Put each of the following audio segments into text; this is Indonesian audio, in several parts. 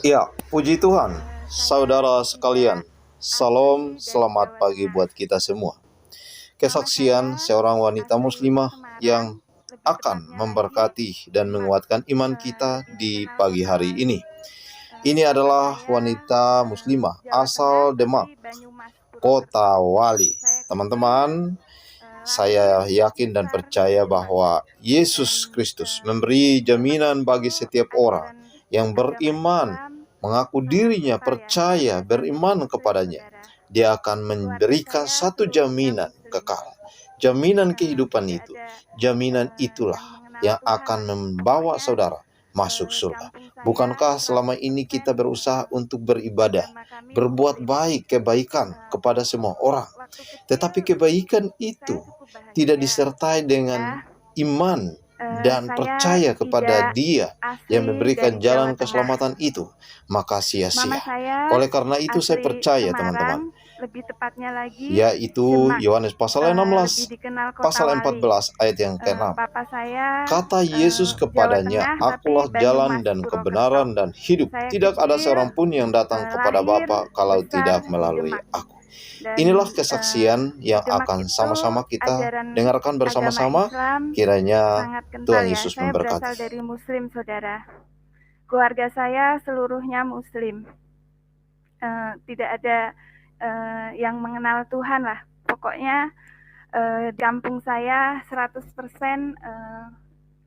Ya, puji Tuhan, saudara sekalian. Salam, selamat pagi buat kita semua. Kesaksian seorang wanita muslimah yang akan memberkati dan menguatkan iman kita di pagi hari ini. Ini adalah wanita muslimah asal Demak, Kota Wali. Teman-teman, saya yakin dan percaya bahwa Yesus Kristus memberi jaminan bagi setiap orang yang beriman, mengaku dirinya percaya, beriman kepadanya. Dia akan memberikan satu jaminan kekal. Jaminan kehidupan itu, jaminan itulah yang akan membawa saudara masuk surga. Bukankah selama ini kita berusaha untuk beribadah, berbuat baik, kebaikan kepada semua orang? Tetapi kebaikan itu tidak disertai dengan iman dan percaya kepada Dia yang memberikan jalan keselamatan itu, maka sia-sia. Oleh karena itu saya percaya teman-teman, lebih tepatnya lagi yaitu Demak, Yohanes pasal lebih 16 dikenal Kota pasal Wali. 14 ayat yang ke-6. Papa saya Kata Yesus Jawa kepadanya, Tengah, "Akulah tapi jalan Banyumas, dan Purwokerto. kebenaran dan hidup. Saya Tidak ada kecil, seorang pun yang datang kepada lahir, Bapa kalau besar tidak di melalui Demak. Aku." Dan Inilah kesaksian di yang Demak akan itu sama-sama kita ajaran dengarkan agama bersama-sama. Islam Kiranya sangat kental Tuhan ya. Yesus Saya berasal memberkati. dari Muslim, saudara. Keluarga saya seluruhnya Muslim. Tidak ada yang mengenal Tuhan lah. Pokoknya di kampung saya 100%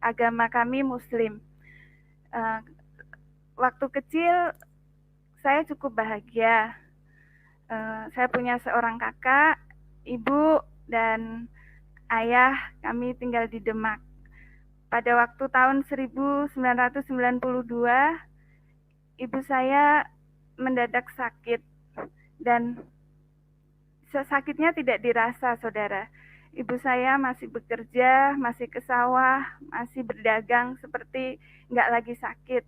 agama kami Muslim. Waktu kecil saya cukup bahagia. Saya punya seorang kakak, ibu, dan ayah. Kami tinggal di Demak. Pada waktu tahun 1992, ibu saya mendadak sakit, dan sakitnya tidak dirasa, saudara. Ibu saya masih bekerja, masih ke sawah, masih berdagang seperti nggak lagi sakit.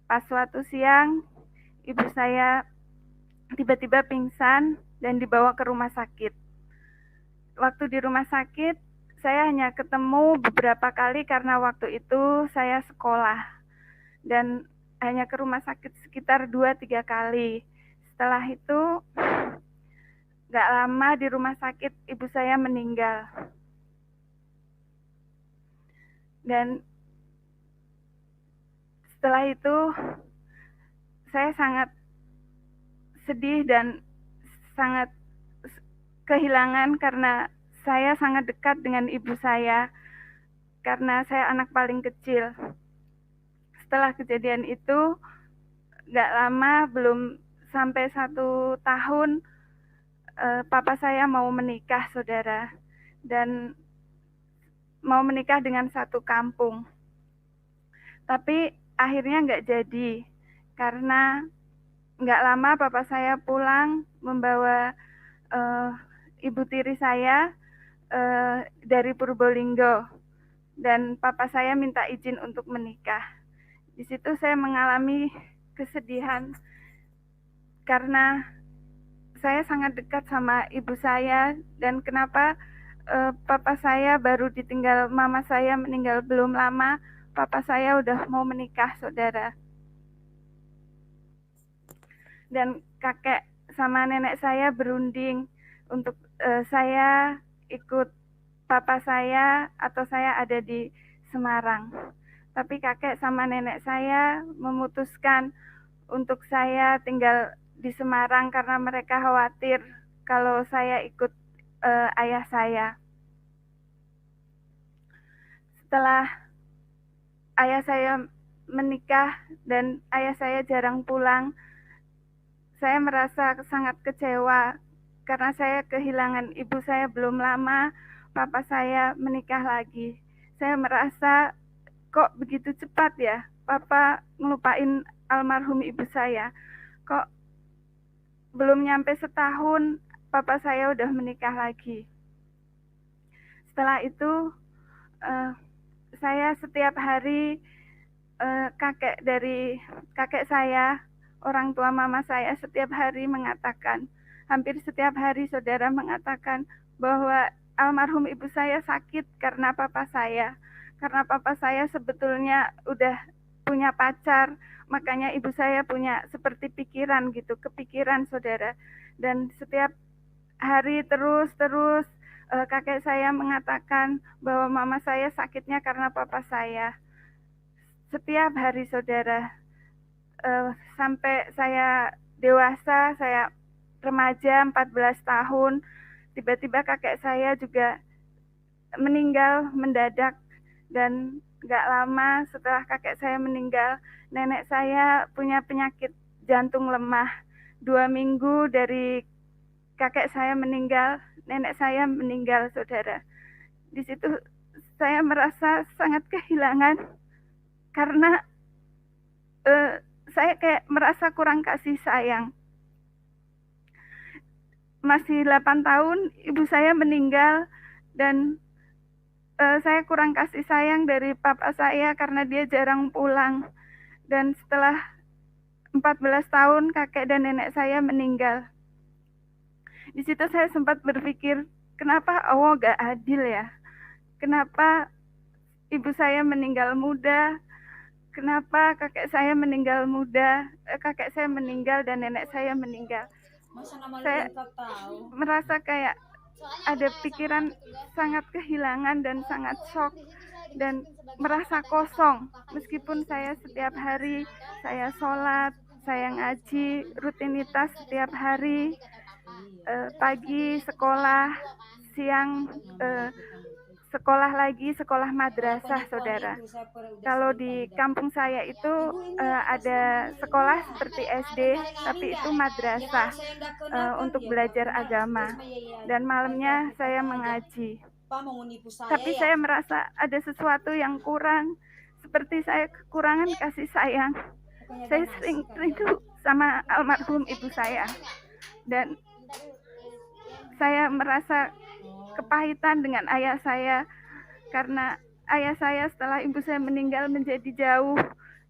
Pas suatu siang, ibu saya tiba-tiba pingsan dan dibawa ke rumah sakit. Waktu di rumah sakit, saya hanya ketemu beberapa kali karena waktu itu saya sekolah. Dan hanya ke rumah sakit sekitar 2-3 kali. Setelah itu, gak lama di rumah sakit ibu saya meninggal. Dan setelah itu, saya sangat sedih dan sangat kehilangan karena saya sangat dekat dengan ibu saya karena saya anak paling kecil. Setelah kejadian itu, gak lama, belum sampai 1 tahun, papa saya mau menikah, saudara, dan mau menikah dengan satu kampung. Tapi akhirnya nggak jadi, karena nggak lama papa saya pulang membawa ibu tiri saya dari Purbolinggo, dan papa saya minta izin untuk menikah. Di situ saya mengalami kesedihan karena saya sangat dekat sama ibu saya, dan kenapa papa saya baru ditinggal mama saya meninggal belum lama, papa saya udah mau menikah, saudara. Dan kakek sama nenek saya berunding untuk saya ikut papa saya atau saya ada di Semarang. Tapi kakek sama nenek saya memutuskan untuk saya tinggal di Semarang karena mereka khawatir kalau saya ikut ayah saya. Setelah ayah saya menikah dan ayah saya jarang pulang, saya merasa sangat kecewa karena saya kehilangan ibu saya belum lama, papa saya menikah lagi. Saya merasa kok begitu cepat ya, papa ngelupain almarhum ibu saya. Kok belum nyampe setahun, papa saya udah menikah lagi. Setelah itu, saya setiap hari kakek saya, orang tua mama saya setiap hari mengatakan, hampir setiap hari saudara mengatakan bahwa almarhum ibu saya sakit karena papa saya. Karena papa saya sebetulnya udah punya pacar, makanya ibu saya punya seperti pikiran gitu, kepikiran saudara. Dan setiap hari terus kakek saya mengatakan bahwa mama saya sakitnya karena papa saya. Setiap hari saudara, sampai saya dewasa, saya remaja 14 tahun, tiba-tiba kakek saya juga meninggal mendadak. Dan gak lama setelah kakek saya meninggal, nenek saya punya penyakit jantung lemah. 2 minggu dari kakek saya meninggal, nenek saya meninggal saudara. Di situ saya merasa sangat kehilangan karena saya kayak merasa kurang kasih sayang. Masih 8 tahun ibu saya meninggal dan saya kurang kasih sayang dari papa saya karena dia jarang pulang. Dan setelah 14 tahun kakek dan nenek saya meninggal. Di situ saya sempat berpikir, kenapa Allah gak adil ya? Kenapa ibu saya meninggal muda? Kenapa kakek saya meninggal muda? Kakek saya meninggal dan nenek saya meninggal. Saya merasa kayak ada pikiran sangat kehilangan dan sangat shock dan merasa kosong. Meskipun saya setiap hari saya sholat, saya ngaji, rutinitas setiap hari, pagi sekolah, siang sekolah lagi, sekolah madrasah saudara. Kalau di kampung saya itu ada sekolah seperti SD, tapi itu madrasah untuk belajar agama. Dan malamnya saya mengaji. Tapi saya merasa ada sesuatu yang kurang, seperti saya kekurangan kasih sayang. Saya sering rindu sama almarhum ibu saya. Dan saya merasa kepahitan dengan ayah saya karena ayah saya setelah ibu saya meninggal menjadi jauh,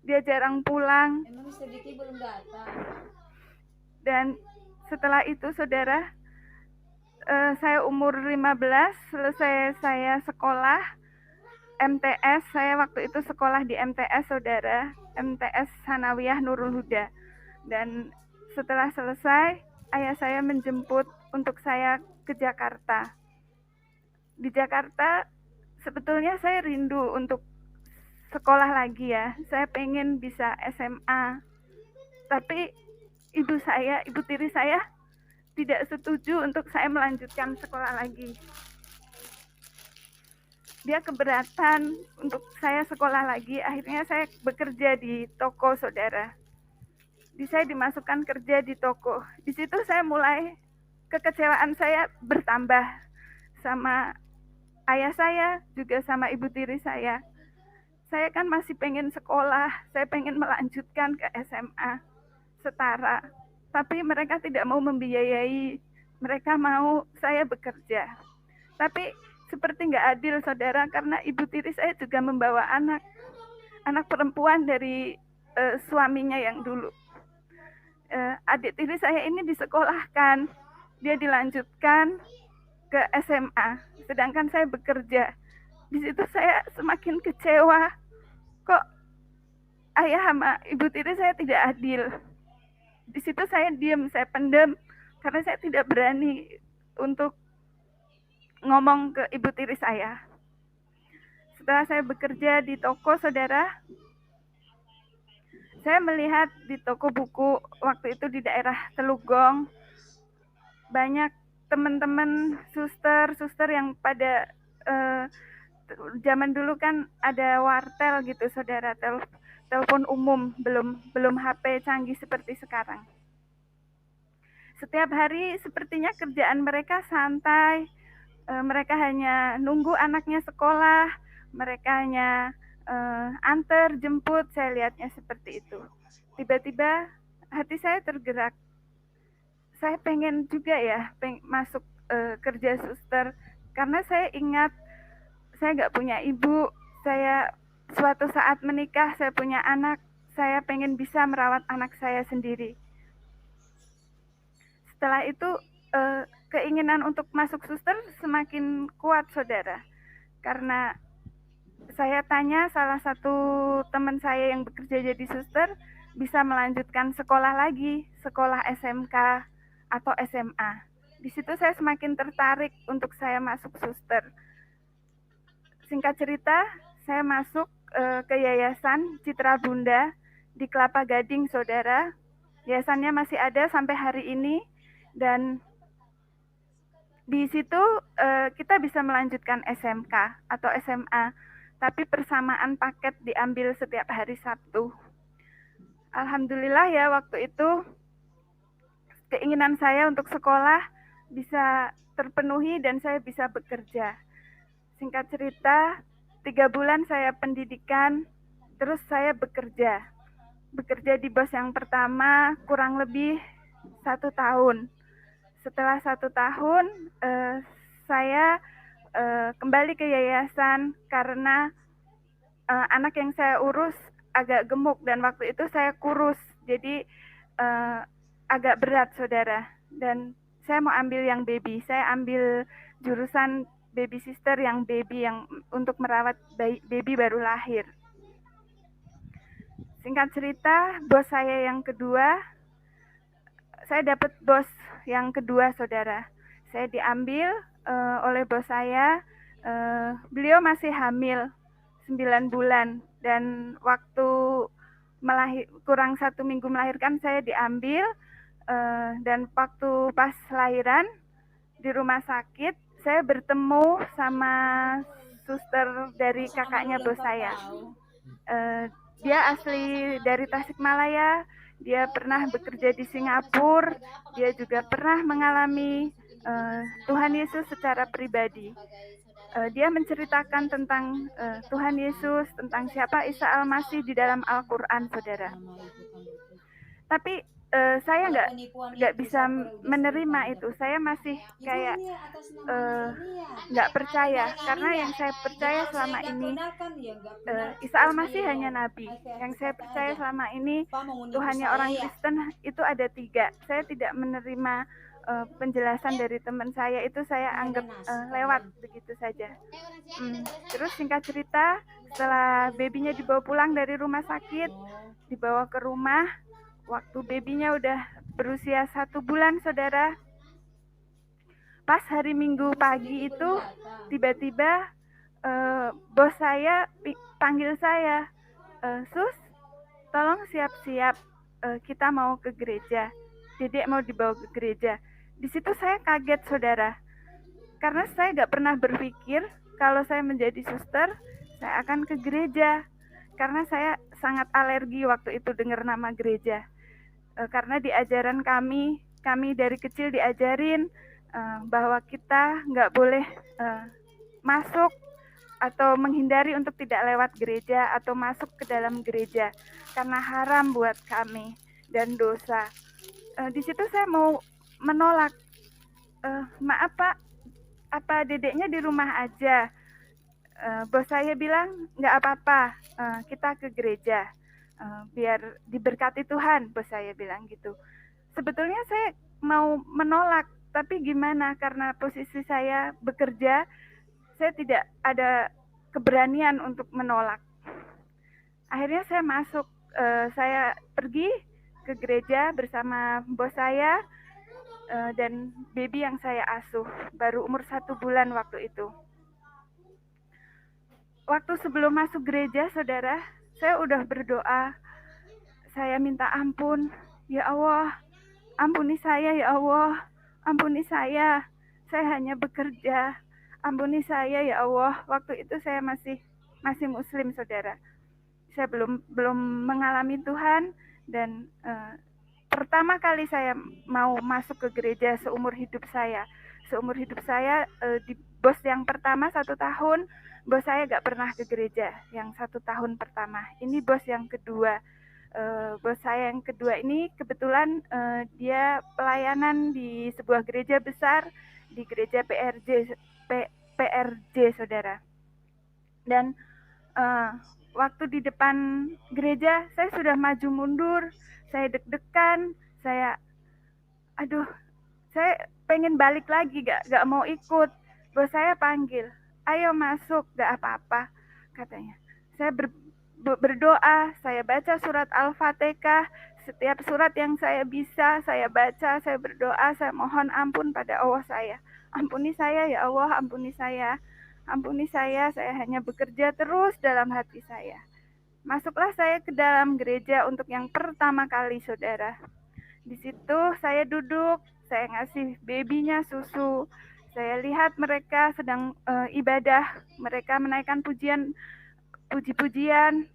dia jarang pulang. Dan setelah itu saudara, saya umur 15 selesai saya sekolah MTS. Saya waktu itu sekolah di MTS saudara, MTS Sanawiyah Nurul Huda. Dan setelah selesai ayah saya menjemput untuk saya ke Jakarta. Di Jakarta sebetulnya saya rindu untuk sekolah lagi ya. Saya pengen bisa SMA. Tapi ibu tiri saya tidak setuju untuk saya melanjutkan sekolah lagi. Dia keberatan untuk saya sekolah lagi. Akhirnya saya bekerja di toko saudara. Saya dimasukkan kerja di toko. Di situ saya mulai kekecewaan saya bertambah sama ayah saya, juga sama ibu tiri saya. Saya kan masih pengen sekolah, saya pengen melanjutkan ke SMA setara. Tapi mereka tidak mau membiayai, mereka mau saya bekerja. Tapi seperti nggak adil saudara, karena ibu tiri saya juga membawa anak perempuan dari suaminya yang dulu. Adik tiri saya ini disekolahkan, dia dilanjutkan ke SMA, sedangkan saya bekerja. Di situ saya semakin kecewa, kok ayah sama ibu tiri saya tidak adil. Di situ saya diam, saya pendam, karena saya tidak berani untuk ngomong ke ibu tiri saya. Setelah saya bekerja di toko saudara, saya melihat di toko buku waktu itu di daerah Telugong, banyak teman-teman suster yang pada zaman dulu kan ada wartel gitu saudara, telepon umum, belum HP canggih seperti sekarang. Setiap hari sepertinya kerjaan mereka santai, mereka hanya nunggu anaknya sekolah, mereka hanya antar, jemput, saya lihatnya seperti itu. Tiba-tiba hati saya tergerak. Saya pengen juga ya masuk kerja suster, karena saya ingat saya nggak punya ibu, saya suatu saat menikah, saya punya anak, saya pengen bisa merawat anak saya sendiri. Setelah itu keinginan untuk masuk suster semakin kuat saudara, karena saya tanya salah satu teman saya yang bekerja jadi suster, bisa melanjutkan sekolah lagi, sekolah SMK atau SMA. Di situ saya semakin tertarik untuk saya masuk suster. Singkat cerita, saya masuk ke Yayasan Citra Bunda di Kelapa Gading, saudara. Yayasannya masih ada sampai hari ini, dan di situ kita bisa melanjutkan SMK atau SMA, tapi persamaan paket diambil setiap hari Sabtu. Alhamdulillah ya, waktu itu keinginan saya untuk sekolah bisa terpenuhi dan saya bisa bekerja. Singkat cerita, 3 bulan saya pendidikan, terus saya bekerja. Bekerja di BOS yang pertama kurang lebih 1 tahun. Setelah 1 tahun, saya kembali ke yayasan karena anak yang saya urus agak gemuk dan waktu itu saya kurus, jadi agak berat, saudara. Dan saya mau ambil yang baby, saya ambil jurusan baby sister yang baby, yang untuk merawat baby baru lahir. Singkat cerita, bos saya yang kedua, saya dapat bos yang kedua, saudara. Saya diambil oleh bos saya, beliau masih hamil 9 bulan, dan waktu kurang 1 minggu melahirkan saya diambil, dan waktu pas lahiran di rumah sakit, saya bertemu sama suster dari kakaknya bos saya. Dia asli dari Tasikmalaya, dia pernah bekerja di Singapura, dia juga pernah mengalami Tuhan Yesus secara pribadi. Dia menceritakan tentang Tuhan Yesus, tentang siapa Isa Al-Masih di dalam Al-Quran, saudara. Tapi saya nggak bisa menerima itu. Saya masih kayak nggak percaya, karena yang saya percaya selama ini Isa Al-Masih hanya nabi. Yang saya percaya selama ini Tuhannya orang Kristen itu ada 3. Saya tidak menerima penjelasan dari teman saya, itu saya anggap lewat begitu saja. Terus singkat cerita, setelah babynya dibawa pulang dari rumah sakit, dibawa ke rumah, waktu babynya udah berusia 1 bulan, saudara, pas hari Minggu pagi itu tiba-tiba bos saya panggil saya, Sus, tolong siap-siap, kita mau ke gereja, Dedek mau dibawa ke gereja. Di situ saya kaget, saudara, karena saya gak pernah berpikir kalau saya menjadi suster, saya akan ke gereja, karena saya sangat alergi waktu itu dengar nama gereja. Karena di ajaran kami dari kecil diajarin bahwa kita nggak boleh masuk atau menghindari untuk tidak lewat gereja atau masuk ke dalam gereja karena haram buat kami dan dosa. Di situ saya mau menolak, maaf Pak, apa dedeknya di rumah aja? Bos saya bilang nggak apa-apa, kita ke gereja. Biar diberkati Tuhan, bos saya bilang gitu. Sebetulnya saya mau menolak, tapi gimana, karena posisi saya bekerja, saya tidak ada keberanian untuk menolak. Akhirnya saya masuk, saya pergi ke gereja bersama bos saya dan baby yang saya asuh, baru umur 1 bulan waktu itu. Waktu sebelum masuk gereja, saudara, saya udah berdoa, saya minta ampun, ya Allah, ampuni saya ya Allah, ampuni saya hanya bekerja, ampuni saya ya Allah. Waktu itu saya masih muslim, saudara, saya belum mengalami Tuhan, dan pertama kali saya mau masuk ke gereja seumur hidup saya. Di bos yang pertama 1 tahun, bos saya gak pernah ke gereja yang 1 tahun pertama. Ini bos yang kedua. Bos saya yang kedua ini kebetulan dia pelayanan di sebuah gereja besar, di gereja PRJ, saudara. Dan waktu di depan gereja, saya sudah maju mundur, saya deg-degan, saya pengen balik lagi, gak mau ikut. Bos saya panggil, ayo masuk, gak apa-apa, katanya. Saya berdoa, saya baca surat Al-Fatihah, setiap surat yang saya bisa, saya baca, saya berdoa, saya mohon ampun pada Allah saya. Ampuni saya ya Allah, ampuni saya. Ampuni saya hanya bekerja terus dalam hati saya. Masuklah saya ke dalam gereja untuk yang pertama kali, saudara. Di situ saya duduk, saya ngasih babynya susu. Saya lihat mereka sedang ibadah, mereka menaikkan puji-pujian.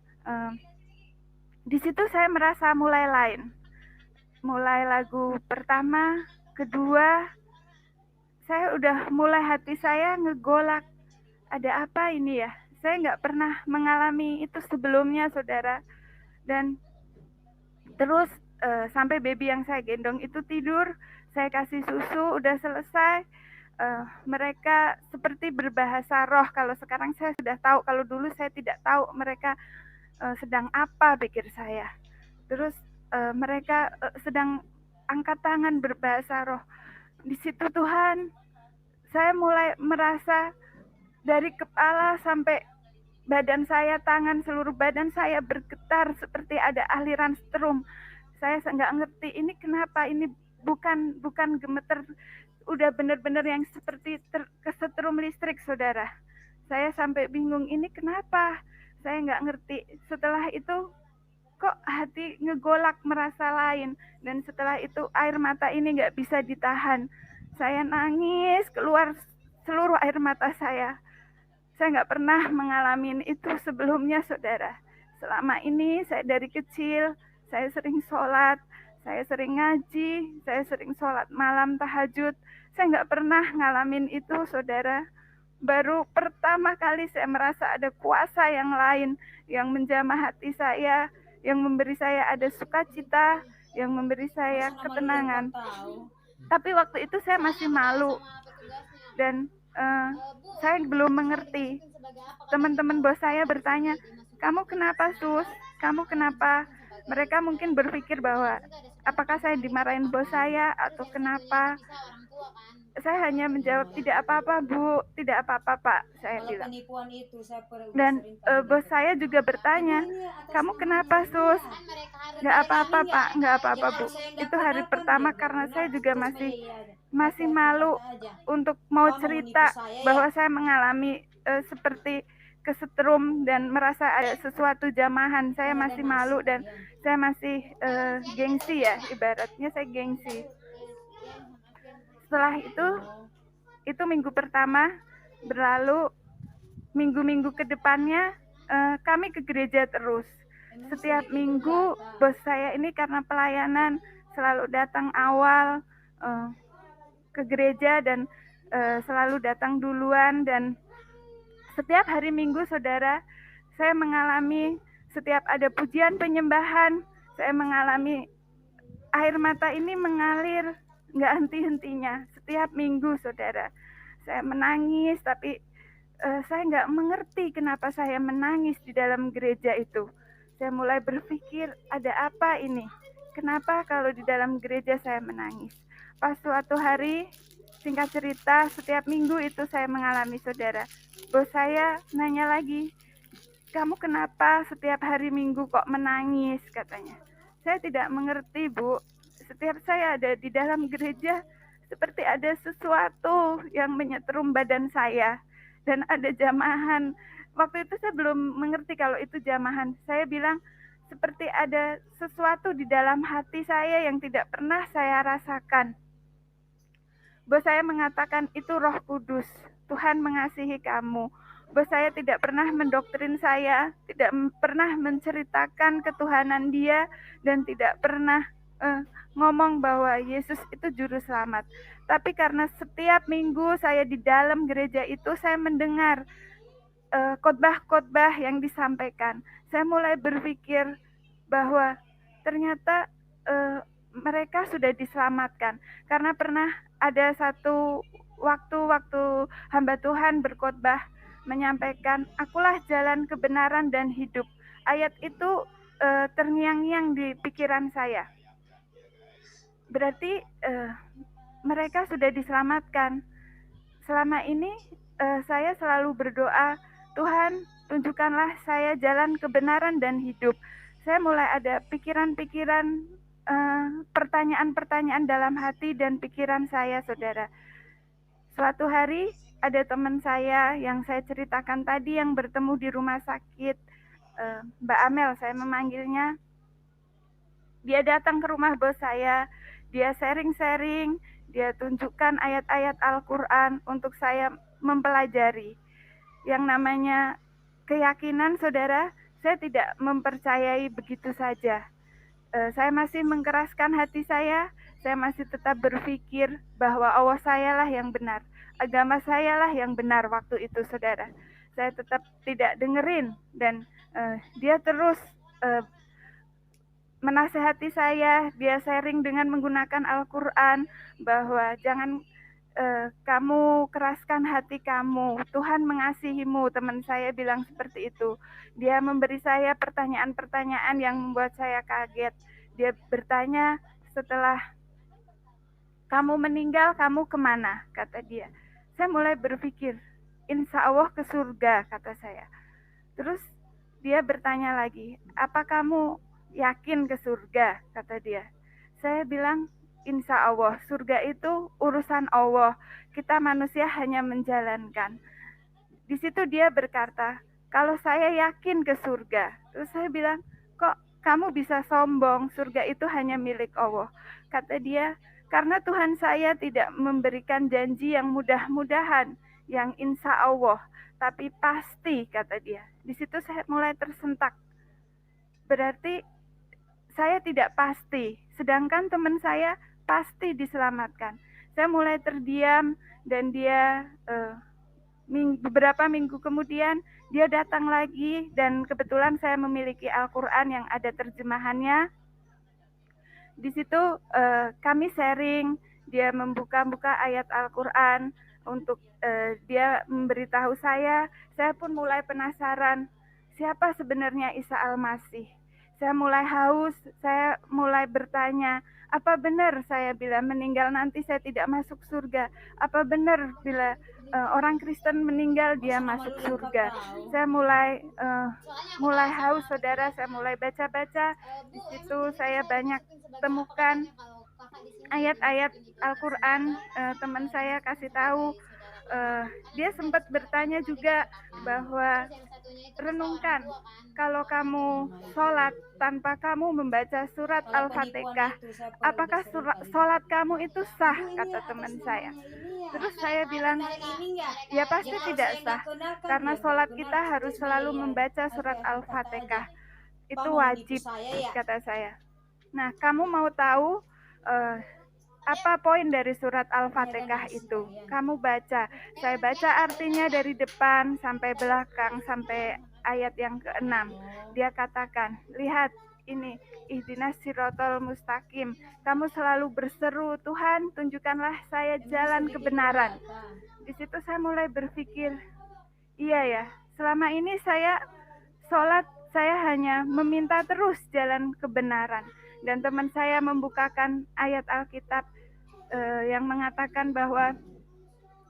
Di situ saya merasa mulai lain. Mulai lagu pertama, kedua, saya udah mulai hati saya ngegolak. Ada apa ini ya? Saya nggak pernah mengalami itu sebelumnya, saudara. Dan terus sampai baby yang saya gendong itu tidur, saya kasih susu, udah selesai. Mereka seperti berbahasa roh. Kalau sekarang saya sudah tahu, kalau dulu saya tidak tahu mereka sedang apa, pikir saya. Terus mereka sedang angkat tangan berbahasa roh. Di situ Tuhan, saya mulai merasa dari kepala sampai badan saya, tangan, seluruh badan saya bergetar seperti ada aliran strum. Saya nggak ngerti ini kenapa, ini bukan gemeter, udah benar-benar yang seperti kesetrum listrik, saudara. Saya sampai bingung, ini kenapa? Saya nggak ngerti. Setelah itu kok hati ngegolak merasa lain, dan setelah itu air mata ini nggak bisa ditahan. Saya nangis, keluar seluruh air mata saya. Saya nggak pernah mengalami itu sebelumnya, saudara. Selama ini saya dari kecil, saya sering sholat, saya sering ngaji, saya sering sholat malam tahajud. Saya nggak pernah ngalamin itu, saudara. Baru pertama kali saya merasa ada kuasa yang lain yang menjamah hati saya, yang memberi saya ada sukacita, yang memberi saya ketenangan. Tapi waktu itu saya masih malu dan saya belum mengerti. Teman-teman bos saya bertanya, "Kamu kenapa, Sus? Kamu kenapa?" Mereka mungkin berpikir bahwa apakah saya dimarahin bos saya atau kenapa. Saya hanya menjawab, "Tidak apa-apa, Bu, tidak apa-apa, Pak," saya bilang. Dan bos saya juga bertanya, "Kamu kenapa, Sus?" "Nggak apa-apa, Pak, nggak apa-apa, Bu." Itu hari pertama karena saya juga masih malu untuk mau cerita bahwa saya mengalami seperti kesetrum dan merasa ada sesuatu jamahan. Saya masih malu dan saya masih gengsi ya, ibaratnya saya gengsi. Setelah itu minggu pertama berlalu, minggu-minggu kedepannya kami ke gereja terus. Setiap minggu bos saya ini karena pelayanan selalu datang awal ke gereja dan selalu datang duluan, dan setiap hari Minggu, saudara, saya mengalami setiap ada pujian penyembahan, saya mengalami air mata ini mengalir nggak henti-hentinya. Setiap minggu, saudara, saya menangis, tapi saya nggak mengerti kenapa saya menangis di dalam gereja itu. Saya mulai berpikir, ada apa ini? Kenapa kalau di dalam gereja saya menangis? Pas suatu hari, singkat cerita, setiap minggu itu saya mengalami, saudara. Bos saya nanya lagi, "Kamu kenapa setiap hari Minggu kok menangis?" katanya. Saya tidak mengerti, Bu. Setiap saya ada di dalam gereja, seperti ada sesuatu yang menyetrum badan saya. Dan ada jamahan. Waktu itu saya belum mengerti kalau itu jamahan. Saya bilang, seperti ada sesuatu di dalam hati saya yang tidak pernah saya rasakan. Bos saya mengatakan, "Itu Roh Kudus. Tuhan mengasihi kamu." Bos saya tidak pernah mendoktrin saya, tidak pernah menceritakan ketuhanan Dia, dan tidak pernah ngomong bahwa Yesus itu juru selamat. Tapi karena setiap minggu saya di dalam gereja itu, saya mendengar khotbah-khotbah yang disampaikan. Saya mulai berpikir bahwa ternyata mereka sudah diselamatkan. Karena pernah ada satu waktu hamba Tuhan berkhotbah menyampaikan, "Akulah jalan kebenaran dan hidup." Ayat itu terngiang-ngiang di pikiran saya. Berarti mereka sudah diselamatkan. Selama ini saya selalu berdoa, "Tuhan, tunjukkanlah saya jalan kebenaran dan hidup. Saya mulai ada pikiran-pikiran, pertanyaan-pertanyaan dalam hati dan pikiran saya, saudara. Suatu hari ada teman saya yang saya ceritakan tadi yang bertemu di rumah sakit, Mbak Amel saya memanggilnya. Dia datang ke rumah bos saya, dia sharing-sharing, dia tunjukkan ayat-ayat Al-Quran untuk saya mempelajari. Yang namanya keyakinan, saudara, saya tidak mempercayai begitu saja. Saya masih mengkeraskan hati saya masih tetap berpikir bahwa Allah sayalah yang benar, agama sayalah yang benar waktu itu, saudara. Saya tetap tidak dengerin dan dia terus menasehati saya, dia sharing dengan menggunakan Al-Quran bahwa jangan kamu keraskan hati kamu, Tuhan mengasihimu. Teman saya bilang seperti itu. Dia memberi saya pertanyaan-pertanyaan yang membuat saya kaget. Dia bertanya, setelah kamu meninggal, kamu kemana? Kata dia. Saya mulai berpikir, insya Allah ke surga, kata saya. Terus dia bertanya lagi, apa kamu yakin ke surga? Kata dia. Saya bilang, insya Allah, surga itu urusan Allah. Kita manusia hanya menjalankan. Di situ dia berkata, kalau saya yakin ke surga. Terus saya bilang, kok kamu bisa sombong? Surga itu hanya milik Allah. Kata dia, karena Tuhan saya tidak memberikan janji yang mudah-mudahan, yang insya Allah, tapi pasti, kata dia. Di situ saya mulai tersentak. Berarti saya tidak pasti, sedangkan teman saya pasti diselamatkan. Saya mulai terdiam dan dia beberapa minggu kemudian dia datang lagi dan kebetulan saya memiliki Al-Quran yang ada terjemahannya. Di situ kami sharing, dia membuka-buka ayat Al-Quran untuk dia memberitahu saya pun mulai penasaran siapa sebenarnya Isa Al-Masih. Saya mulai haus, saya mulai bertanya, apa benar saya bila meninggal nanti saya tidak masuk surga? Apa benar bila orang Kristen meninggal dia masuk surga? Saya mulai haus, saudara. Saya mulai baca-baca. Di situ saya banyak temukan ayat-ayat Al-Quran. Teman saya kasih tahu. Dia sempat bertanya juga bahwa renungkan, kalau kamu sholat tanpa kamu membaca surat Al-Fatihah, apakah sholat kamu itu sah? Kata teman saya. Terus saya bilang, ya pasti tidak sah, karena sholat kita harus selalu membaca surat Al-Fatihah. Itu wajib, kata saya. Nah, kamu mau tahu apa poin dari surat Al-Fatihah itu? Kamu baca. Saya baca artinya dari depan sampai belakang, sampai ayat yang ke-6. Dia katakan, lihat ini, ihdinas sirotol mustaqim. Kamu selalu berseru, Tuhan tunjukkanlah saya jalan kebenaran. Di situ saya mulai berpikir, iya ya, selama ini saya sholat, saya hanya meminta terus jalan kebenaran. Dan teman saya membukakan ayat Alkitab yang mengatakan bahwa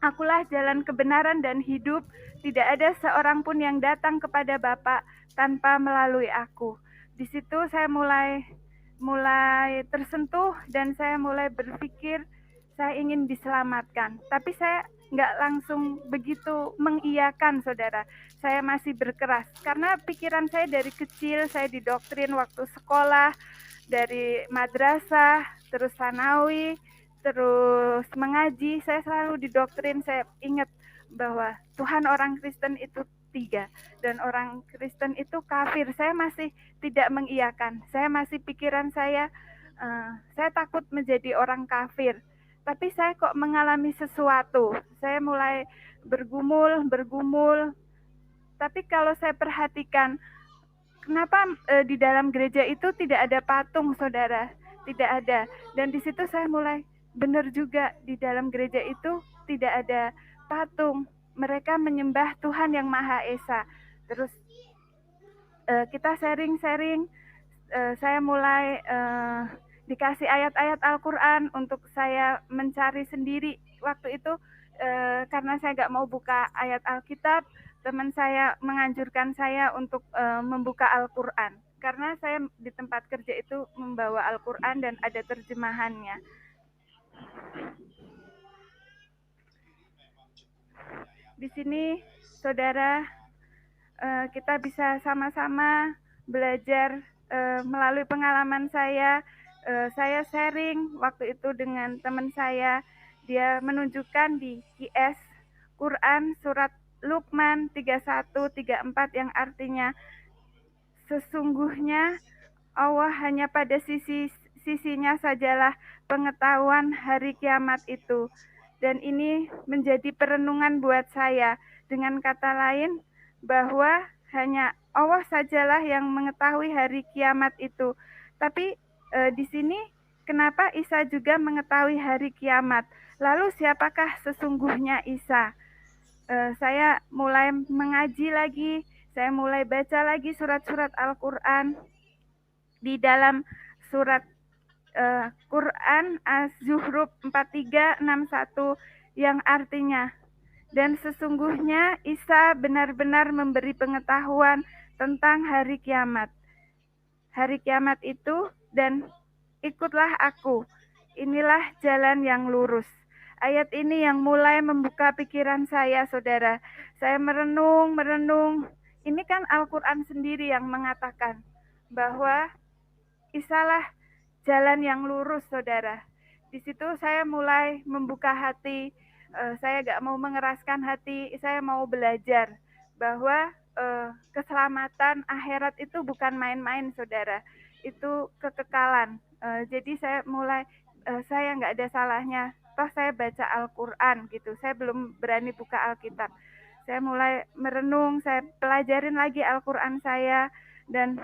akulah jalan kebenaran dan hidup, tidak ada seorang pun yang datang kepada Bapa tanpa melalui aku. Di situ saya mulai tersentuh dan saya mulai berpikir saya ingin diselamatkan. Tapi saya nggak langsung begitu mengiyakan, saudara. Saya masih berkeras karena pikiran saya dari kecil saya didoktrin waktu sekolah, dari madrasah, terus sanawi, terus mengaji. Saya selalu didoktrin, saya ingat bahwa Tuhan orang Kristen itu 3 dan orang Kristen itu kafir. Saya masih tidak mengiyakan. Saya masih pikiran saya takut menjadi orang kafir. Tapi saya kok mengalami sesuatu. Saya mulai bergumul. Tapi kalau saya perhatikan, kenapa di dalam gereja itu tidak ada patung, saudara? Tidak ada. Dan di situ saya mulai benar juga, di dalam gereja itu tidak ada patung. Mereka menyembah Tuhan yang Maha Esa. Terus kita sharing-sharing. Saya mulai dikasih ayat-ayat Al-Quran untuk saya mencari sendiri. Waktu itu karena saya nggak mau buka ayat Alkitab, teman saya menganjurkan saya untuk membuka Al-Quran. Karena saya di tempat kerja itu membawa Al-Quran dan ada terjemahannya. Di sini, saudara, kita bisa sama-sama belajar melalui pengalaman saya. Saya sharing waktu itu dengan teman saya. Dia menunjukkan di QS Quran surat Luqman 31-34 yang artinya sesungguhnya Allah hanya pada sisinya sajalah pengetahuan hari kiamat itu. Dan ini menjadi perenungan buat saya. Dengan kata lain, bahwa hanya Allah sajalah yang mengetahui hari kiamat itu. Tapi di sini kenapa Isa juga mengetahui hari kiamat? Lalu siapakah sesungguhnya Isa? Saya mulai mengaji lagi, saya mulai baca lagi surat-surat Al-Quran. Di dalam surat Quran Az-Zuhruf 4361 yang artinya, dan sesungguhnya Isa benar-benar memberi pengetahuan tentang hari kiamat. Hari kiamat itu, dan ikutlah aku, inilah jalan yang lurus. Ayat ini yang mulai membuka pikiran saya, saudara. Saya merenung. Ini kan Al-Quran sendiri yang mengatakan bahwa Isalah jalan yang lurus, saudara. Di situ saya mulai membuka hati. Saya gak mau mengeraskan hati. Saya mau belajar bahwa keselamatan akhirat itu bukan main-main, saudara. Itu kekekalan. Jadi saya mulai, saya gak ada salahnya. Toh saya baca Al-Quran gitu. Saya belum berani buka Alkitab. Saya mulai merenung. Saya pelajarin lagi Al-Quran saya. Dan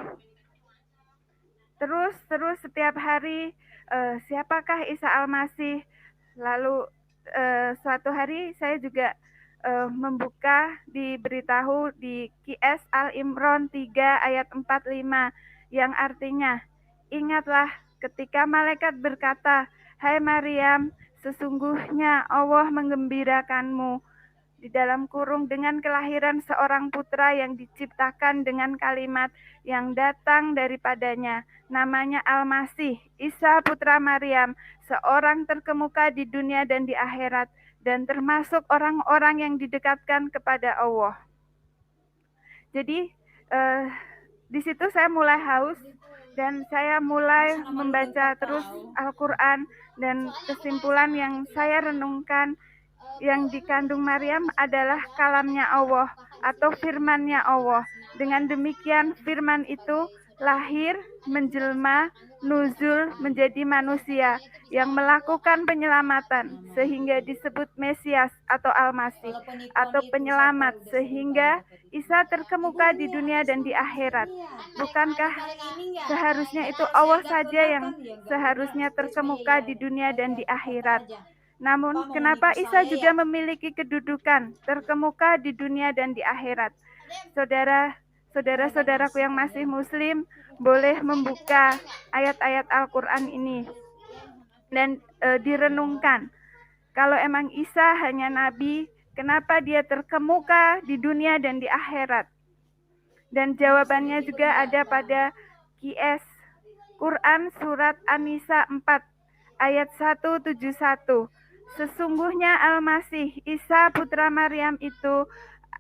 terus setiap hari, siapakah Isa Al-Masih? Lalu suatu hari saya juga membuka, diberitahu di QS Al-Imran 3 ayat 45 yang artinya, ingatlah ketika malaikat berkata, hai Maryam, sesungguhnya Allah menggembirakanmu di dalam kurung dengan kelahiran seorang putra yang diciptakan dengan kalimat yang datang daripadanya, namanya Al-Masih, Isa putra Maryam, seorang terkemuka di dunia dan di akhirat, dan termasuk orang-orang yang didekatkan kepada Allah. Jadi di situ saya mulai haus dan saya mulai membaca terus Al-Quran, dan kesimpulan yang saya renungkan, yang dikandung Maryam adalah kalamnya Allah atau firmannya Allah. Dengan demikian firman itu lahir, menjelma, nuzul menjadi manusia yang melakukan penyelamatan sehingga disebut Mesias atau Al-Masih atau penyelamat, sehingga Isa terkemuka di dunia dan di akhirat. Bukankah seharusnya itu Allah saja yang seharusnya terkemuka di dunia dan di akhirat? Namun, kenapa Isa juga memiliki kedudukan terkemuka di dunia dan di akhirat? Saudara-saudaraku yang masih muslim, boleh membuka ayat-ayat Al-Quran ini dan direnungkan. Kalau emang Isa hanya nabi, kenapa dia terkemuka di dunia dan di akhirat? Dan jawabannya juga ada pada QS Quran surat An-Nisa 4 ayat 171. Sesungguhnya Al-Masih, Isa putra Maryam itu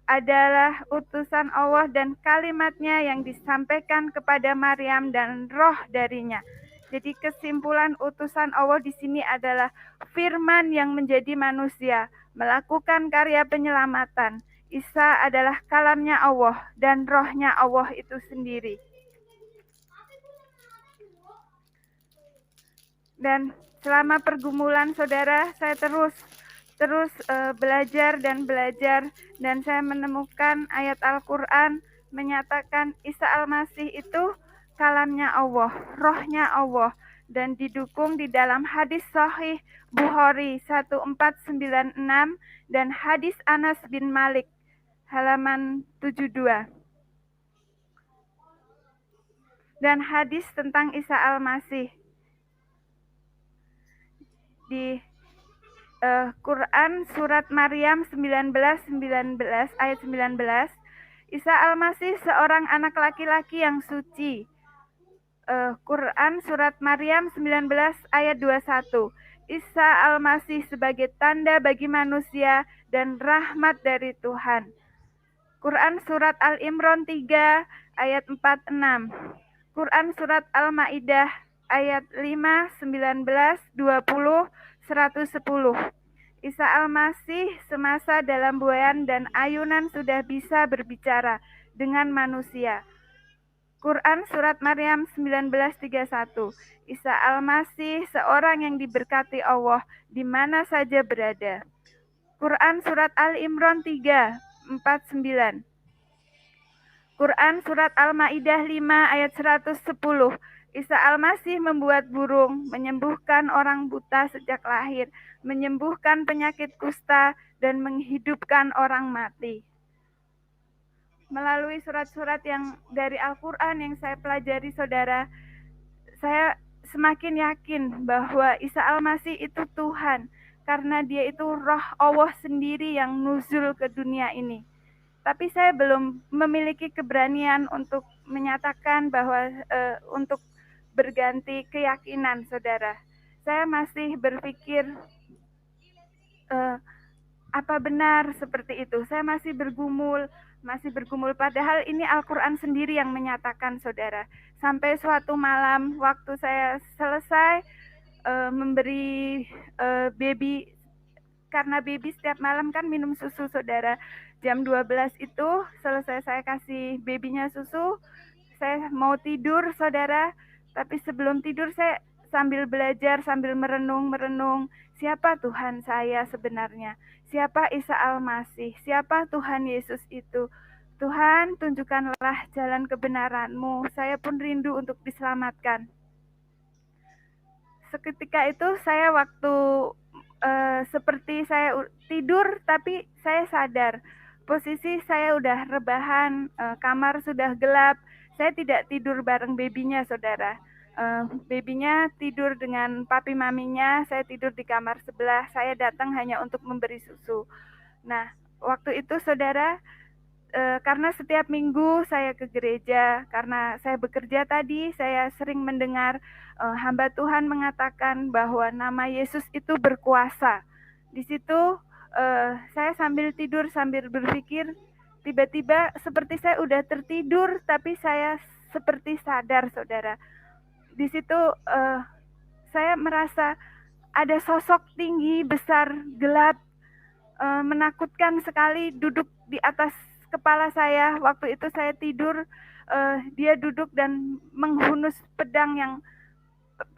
adalah utusan Allah dan kalimatnya yang disampaikan kepada Maryam dan roh darinya. Jadi kesimpulan utusan Allah di sini adalah firman yang menjadi manusia, melakukan karya penyelamatan. Isa adalah kalamnya Allah dan rohnya Allah itu sendiri. Dan selama pergumulan, saudara, saya terus belajar, dan saya menemukan ayat Al-Quran menyatakan Isa Al-Masih itu kalamnya Allah, rohnya Allah, dan didukung di dalam hadis Sahih Bukhari 1496 dan hadis Anas bin Malik halaman 72. Dan hadis tentang Isa Al-Masih di Quran surat Maryam 19 ayat 19. Isa Al-Masih seorang anak laki-laki yang suci. Quran surat Maryam 19 ayat 21. Isa Al-Masih sebagai tanda bagi manusia dan rahmat dari Tuhan. Quran surat Al-Imran 3 ayat 46. Quran surat Al-Maidah ayat 5, 19, 20, 110. Isa Al-Masih semasa dalam buayan dan ayunan sudah bisa berbicara dengan manusia. Quran surat Maryam 19:31. Isa Al-Masih seorang yang diberkati Allah di mana saja berada. Quran surat Al-Imran 3:49. Quran surat Al-Maidah 5 ayat 110. Isa Al-Masih membuat burung, menyembuhkan orang buta sejak lahir, menyembuhkan penyakit kusta, dan menghidupkan orang mati. Melalui surat-surat yang dari Al-Quran yang saya pelajari, saudara, saya semakin yakin bahwa Isa Al-Masih itu Tuhan, karena dia itu roh Allah sendiri yang nuzul ke dunia ini. Tapi saya belum memiliki keberanian untuk menyatakan bahwa untuk berganti keyakinan, saudara. Saya masih berpikir apa benar seperti itu. Saya masih bergumul. Padahal ini Al-Quran sendiri yang menyatakan, saudara. Sampai suatu malam waktu saya selesai memberi baby, karena baby setiap malam kan minum susu, saudara. Jam 12 itu selesai saya kasih babynya susu, saya mau tidur, saudara. Tapi sebelum tidur saya sambil belajar, sambil merenung, siapa Tuhan saya sebenarnya? Siapa Isa Al-Masih? Siapa Tuhan Yesus itu? Tuhan, tunjukkanlah jalan kebenaran-Mu. Saya pun rindu untuk diselamatkan. Seketika itu saya waktu seperti saya tidur, tapi saya sadar posisi saya udah rebahan, kamar sudah gelap. Saya tidak tidur bareng babynya, saudara. Babynya tidur dengan papi maminya, saya tidur di kamar sebelah. Saya datang hanya untuk memberi susu. Nah, waktu itu, saudara, karena setiap minggu saya ke gereja, karena saya bekerja tadi, saya sering mendengar hamba Tuhan mengatakan bahwa nama Yesus itu berkuasa. Di situ saya sambil tidur, sambil berpikir, tiba-tiba seperti saya udah tertidur, tapi saya seperti sadar, saudara. Di situ saya merasa ada sosok tinggi, besar, gelap, menakutkan sekali duduk di atas kepala saya. Waktu itu saya tidur, dia duduk dan menghunus pedang yang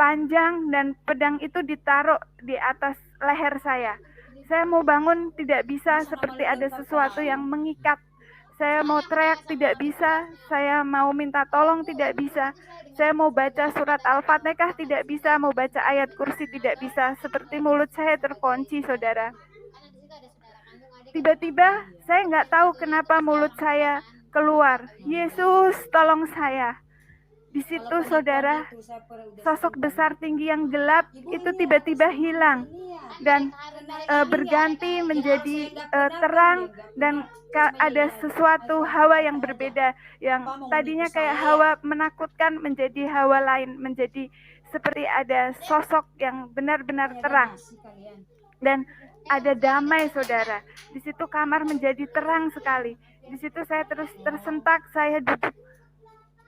panjang, dan pedang itu ditaruh di atas leher saya. Saya mau bangun tidak bisa, seperti ada sesuatu yang mengikat. Saya mau teriak tidak bisa, saya mau minta tolong tidak bisa, saya mau baca surat Al-Fatihah tidak bisa, mau baca ayat kursi tidak bisa, seperti mulut saya terkunci, saudara. Tiba-tiba saya nggak tahu kenapa mulut saya keluar, Yesus tolong saya. Di situ, saudara, sosok besar tinggi yang gelap itu tiba-tiba hilang dan berganti menjadi terang, dan ada sesuatu hawa yang berbeda, yang tadinya kayak hawa menakutkan menjadi hawa lain, menjadi seperti ada sosok yang benar-benar terang dan ada damai, saudara. Di situ kamar menjadi terang sekali. Di situ saya terus tersentak, saya duduk.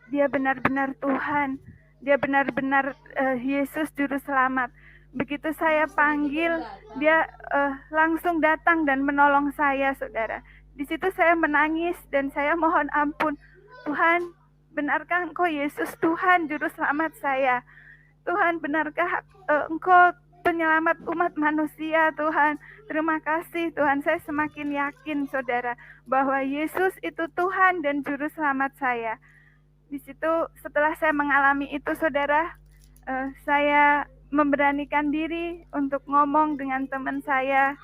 Dia benar-benar Tuhan, dia benar-benar Yesus Juru Selamat. Begitu saya panggil, dia langsung datang dan menolong saya, saudara. Di situ saya menangis dan saya mohon ampun. Tuhan, benarkah Engkau Yesus Tuhan Juru Selamat saya? Tuhan, benarkah Engkau penyelamat umat manusia, Tuhan? Terima kasih, Tuhan. Saya semakin yakin, saudara, bahwa Yesus itu Tuhan dan Juru Selamat saya. Di situ setelah saya mengalami itu, saudara, saya memberanikan diri untuk ngomong dengan teman saya,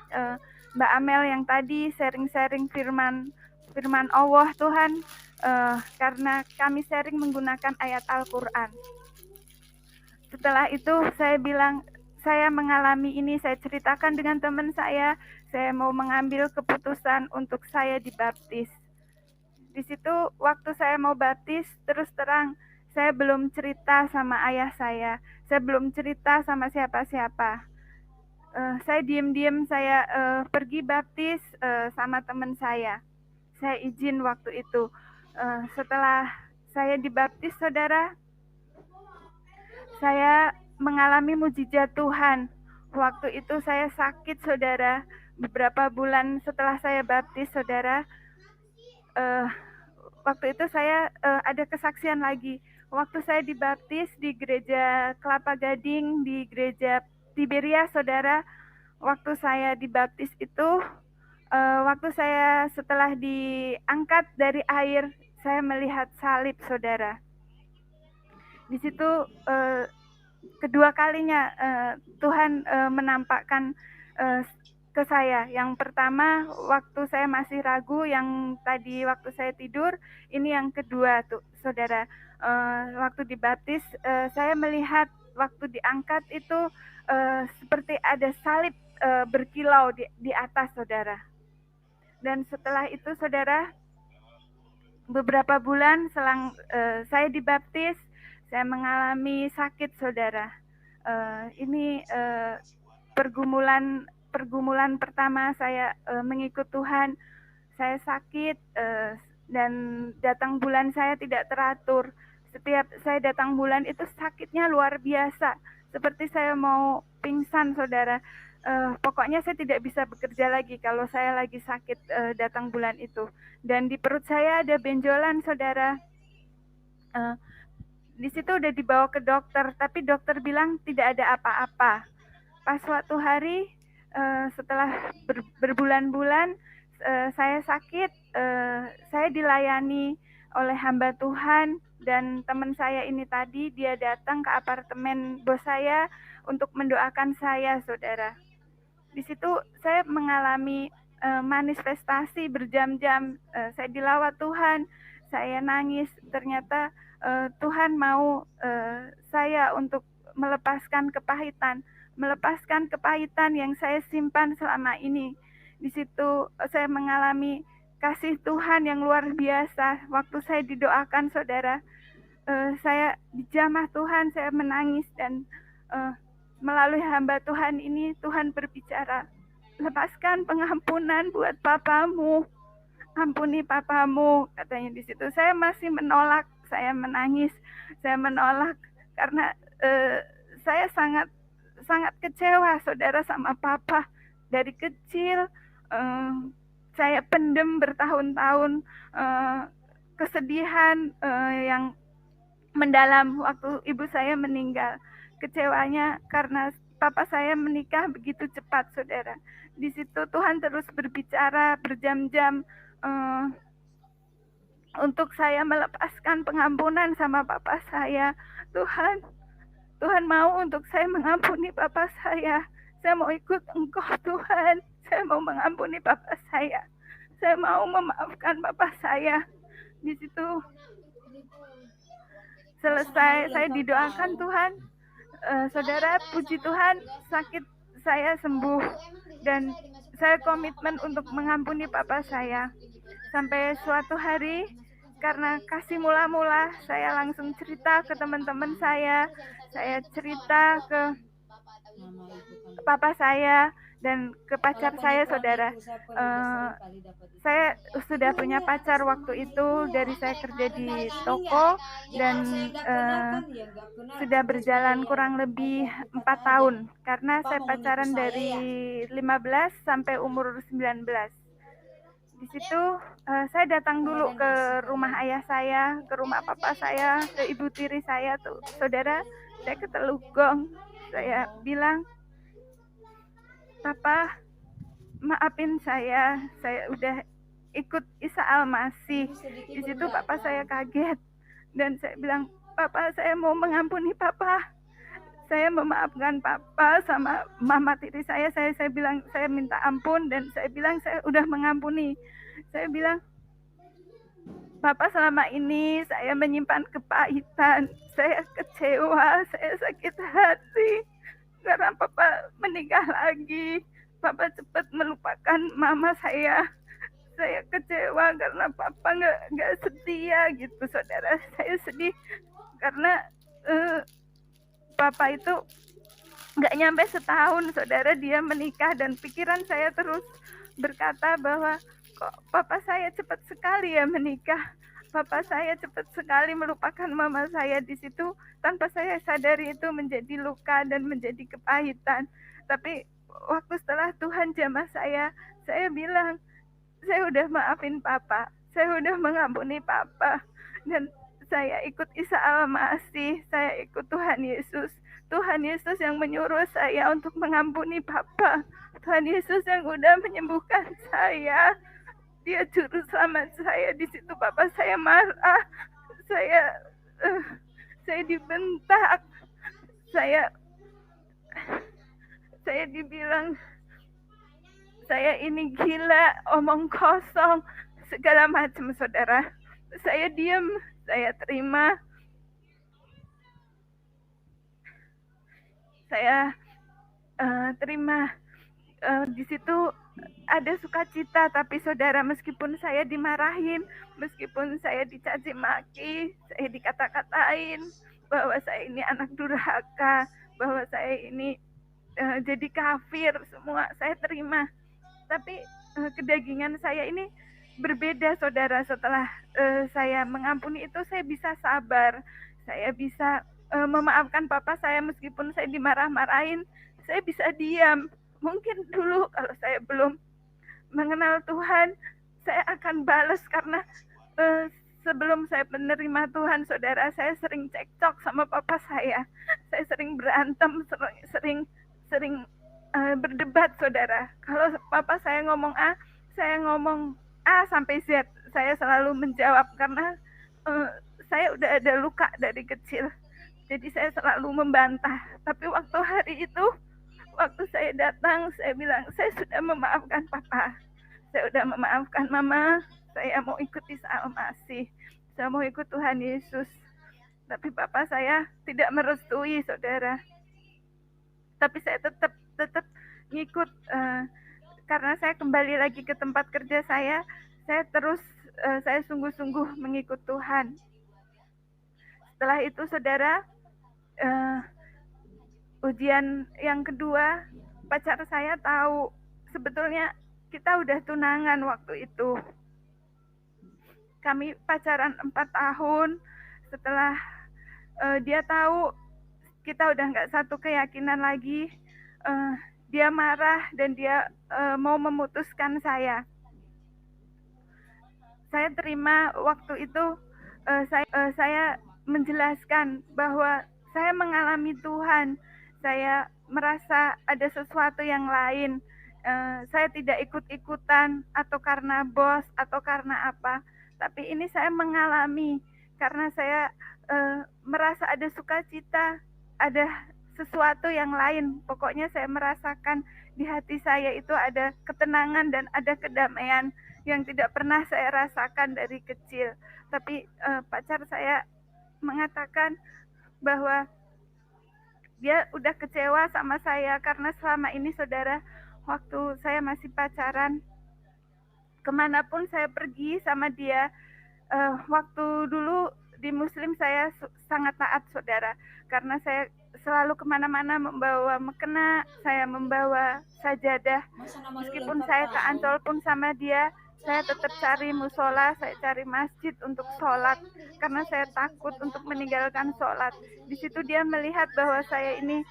Mbak Amel, yang tadi sharing-sharing firman Allah, Tuhan, karena kami sharing menggunakan ayat Al-Quran. Setelah itu saya bilang, saya mengalami ini, saya ceritakan dengan teman saya mau mengambil keputusan untuk saya dibaptis. Di situ waktu saya mau baptis, terus terang saya belum cerita sama ayah saya belum cerita sama siapa-siapa. Saya diam-diam saya pergi baptis sama teman saya izin waktu itu. Setelah saya dibaptis, saudara, saya mengalami mujizat Tuhan. Waktu itu saya sakit, saudara. Beberapa bulan setelah saya baptis, saudara, waktu itu saya ada kesaksian lagi. Waktu saya dibaptis di gereja Kelapa Gading, di gereja Tiberia, saudara. Waktu saya dibaptis itu, waktu saya setelah diangkat dari air, saya melihat salib, saudara. Di situ kedua kalinya Tuhan menampakkan ke saya. Yang pertama waktu saya masih ragu, yang tadi waktu saya tidur. Ini yang kedua tuh, saudara. Waktu dibaptis, saya melihat waktu diangkat itu seperti ada salib berkilau di atas, saudara. Dan setelah itu, saudara, beberapa bulan selang saya dibaptis, saya mengalami sakit, saudara. Ini pergumulan pertama saya mengikut Tuhan. Saya sakit dan datang bulan saya tidak teratur. Setiap saya datang bulan itu sakitnya luar biasa, seperti saya mau pingsan, saudara. Pokoknya saya tidak bisa bekerja lagi kalau saya lagi sakit datang bulan itu. Dan di perut saya ada benjolan, saudara. Di situ udah dibawa ke dokter, tapi dokter bilang tidak ada apa-apa. Pas suatu hari setelah berbulan-bulan saya sakit, saya dilayani oleh hamba Tuhan, dan teman saya ini tadi dia datang ke apartemen bos saya untuk mendoakan saya, saudara. Di situ saya mengalami manifestasi berjam-jam. Saya dilawat Tuhan, saya nangis. Ternyata Tuhan mau saya untuk melepaskan kepahitan yang saya simpan selama ini. Di situ saya mengalami kasih Tuhan yang luar biasa. Waktu saya didoakan, saudara, saya dijamah Tuhan, saya menangis, dan melalui hamba Tuhan ini Tuhan berbicara, lepaskan pengampunan buat papamu, ampuni papamu, katanya di situ. Saya masih menolak, saya menangis, saya menolak karena saya sangat kecewa, saudara, sama papa. Dari kecil saya pendem bertahun-tahun kesedihan yang mendalam waktu ibu saya meninggal. Kecewanya karena papa saya menikah begitu cepat, saudara. Di situ Tuhan terus berbicara berjam-jam untuk saya melepaskan pengampunan sama papa saya. Tuhan mau untuk saya mengampuni papa saya. Saya mau ikut Engkau, Tuhan. Saya mau mengampuni papa saya. Saya mau memaafkan papa saya. Di situ selesai saya didoakan Tuhan, saudara, puji Tuhan, sakit saya sembuh, dan saya komitmen untuk mengampuni papa saya. Sampai suatu hari, karena kasih mula-mula, saya langsung cerita ke teman-teman saya cerita ke papa saya dan ke pacar saya, saudara. Saya sudah punya pacar waktu itu, dari saya kerja di toko, dan sudah berjalan kurang lebih 4 tahun, karena saya pacaran dari 15 sampai umur 19. Di situ saya datang dulu ke rumah ayah saya, ke rumah papa saya, ke ibu tiri saya tuh, saudara. Saya ke Telugong, saya bilang, Papa, maafin saya udah ikut Isa Al-Masih. Di situ papa saya kaget, dan saya bilang, Papa, saya mau mengampuni papa. Saya memaafkan papa sama mama tiri saya bilang saya minta ampun, dan saya bilang saya udah mengampuni. Saya bilang, Papa, selama ini saya menyimpan kepahitan, saya kecewa, saya sakit hati. karena papa menikah lagi. Papa cepat melupakan mama saya. Saya kecewa karena papa nggak setia gitu, saudara. Saya sedih karena papa itu nggak nyampe setahun, saudara, dia menikah, dan pikiran saya terus berkata bahwa kok papa saya cepat sekali ya menikah. Papa saya cepat sekali melupakan mama saya di situ, tanpa saya sadari itu menjadi luka dan menjadi kepahitan. Tapi waktu setelah Tuhan jamah saya bilang, saya udah maafin papa, saya udah mengampuni papa, dan saya ikut Isa Al-Masih, saya ikut Tuhan Yesus. Tuhan Yesus yang menyuruh saya untuk mengampuni papa. Tuhan Yesus yang udah menyembuhkan saya. Dia juru selamat saya. Di situ papa saya marah, saya dibentak, saya dibilang saya ini gila, omong kosong, segala macam, saudara. Saya diam, saya terima. Saya terima. Di situ ada sukacita, tapi saudara, meskipun saya dimarahin, meskipun saya dicaci maki, saya dikata-katain bahwa saya ini anak durhaka, bahwa saya ini jadi kafir, semua saya terima. Tapi kedagingan saya ini berbeda, saudara. Setelah saya mengampuni itu, saya bisa sabar, saya bisa memaafkan papa saya meskipun saya dimarah-marahin, saya bisa diam. Mungkin dulu kalau saya belum mengenal Tuhan, saya akan balas karena sebelum saya menerima Tuhan, saudara, saya sering cekcok sama papa saya sering berantem, sering berdebat, saudara. Kalau papa saya ngomong A, saya ngomong A sampai Z. Saya selalu menjawab karena saya udah ada luka dari kecil. Jadi saya selalu membantah. Tapi waktu hari itu, waktu saya datang, saya bilang, saya sudah memaafkan papa, saya sudah memaafkan mama, saya mau ikut Isa Al-Masih, saya mau ikut Tuhan Yesus. Tapi papa saya tidak merestui, saudara. Tapi saya tetap ngikut, karena saya kembali lagi ke tempat kerja saya terus saya sungguh-sungguh mengikut Tuhan. Setelah itu, saudara, ujian yang kedua, pacar saya tahu. Sebetulnya kita udah tunangan waktu itu. Kami pacaran 4 tahun. Setelah dia tahu kita udah nggak satu keyakinan lagi, dia marah dan dia mau memutuskan saya. Saya terima waktu itu, saya menjelaskan bahwa saya mengalami Tuhan. Saya merasa ada sesuatu yang lain. Saya tidak ikut-ikutan atau karena bos atau karena apa. Tapi ini saya mengalami karena saya merasa ada sukacita, ada sesuatu yang lain. Pokoknya saya merasakan di hati saya itu ada ketenangan dan ada kedamaian yang tidak pernah saya rasakan dari kecil. Tapi pacar saya mengatakan bahwa dia udah kecewa sama saya karena selama ini, saudara, waktu saya masih pacaran, kemanapun saya pergi sama dia, waktu dulu di Muslim saya sangat taat, saudara, karena saya selalu kemana-mana membawa mukena, saya membawa sajadah. Meskipun saya ke Ancol pun sama dia, saya tetap cari musola, saya cari masjid untuk sholat, karena saya takut untuk meninggalkan sholat. Di situ dia melihat bahwa saya ini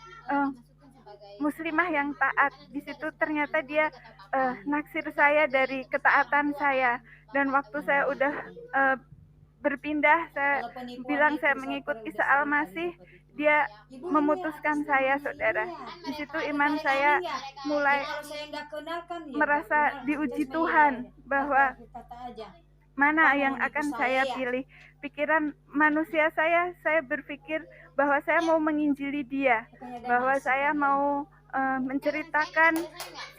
muslimah yang taat. Di situ ternyata dia naksir saya dari ketaatan saya. Dan waktu saya udah berpindah, saya bilang saya mengikut Isa Al-Masih, dia memutuskan saya, saudara. Di situ iman saya mulai merasa diuji Tuhan, bahwa mana yang akan saya pilih. Pikiran manusia saya berpikir bahwa saya mau menginjili dia, bahwa saya mau menceritakan